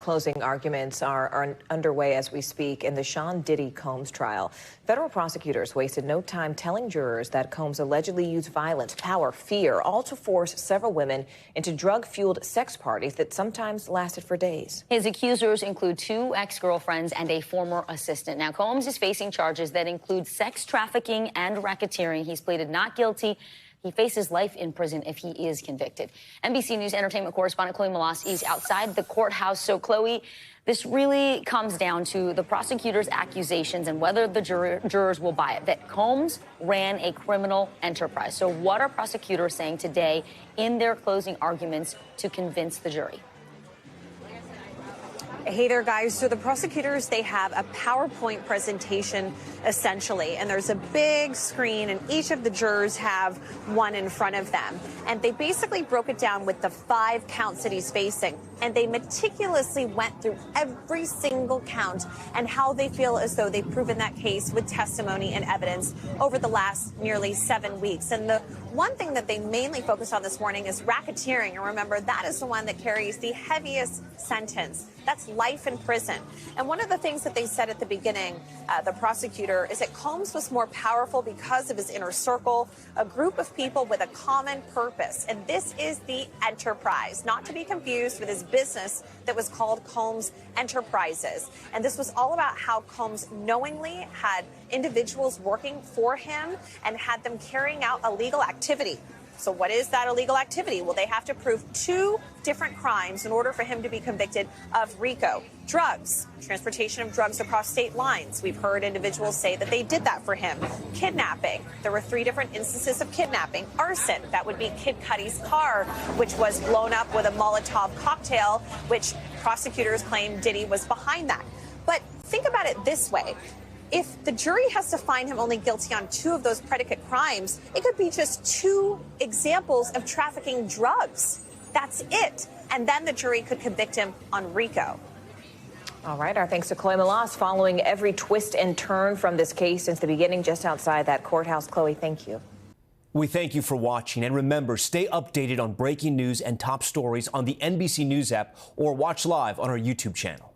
Closing arguments are underway as we speak in the Sean Diddy Combs trial. Federal prosecutors wasted no time telling jurors that Combs allegedly used violence, power, fear, all to force several women into drug-fueled sex parties that sometimes lasted for days. His accusers include 2 ex-girlfriends and a former assistant. Now, Combs is facing charges that include sex trafficking and racketeering. He's pleaded not guilty. He faces life in prison if he is convicted. NBC News entertainment correspondent Chloe Melas is outside the courthouse. So, Chloe, this really comes down to the prosecutor's accusations and whether the jurors will buy it, that Combs ran a criminal enterprise. So what are prosecutors saying today in their closing arguments to convince the jury? Hey there, guys. So the prosecutors, they have a PowerPoint presentation, essentially, and there's a big screen, and each of the jurors have one in front of them. And they basically broke it down with the 5 counts that he's facing. And they meticulously went through every single count and how they feel as though they've proven that case with testimony and evidence over the last nearly 7 weeks. And the one thing that they mainly focused on this morning is racketeering. And remember, that is the one that carries the heaviest sentence. That's life in prison. And one of the things that they said at the beginning, the prosecutor, is that Combs was more powerful because of his inner circle, a group of people with a common purpose. And this is the enterprise, not to be confused with his business that was called Combs Enterprises. And this was all about how Combs knowingly had individuals working for him and had them carrying out illegal activity. So what is that illegal activity? Well, they have to prove 2 different crimes in order for him to be convicted of RICO. Drugs, transportation of drugs across state lines. We've heard individuals say that they did that for him. Kidnapping. There were 3 different instances of kidnapping. Arson. That would be Kid Cudi's car, which was blown up with a Molotov cocktail, which prosecutors claim Diddy was behind that. But think about it this way. If the jury has to find him only guilty on 2 of those predicate crimes, it could be just 2 examples of trafficking drugs. That's it. And then the jury could convict him on RICO. All right. Our thanks to Chloe Melas, following every twist and turn from this case since the beginning just outside that courthouse. Chloe, thank you. We thank you for watching. And remember, stay updated on breaking news and top stories on the NBC News app or watch live on our YouTube channel.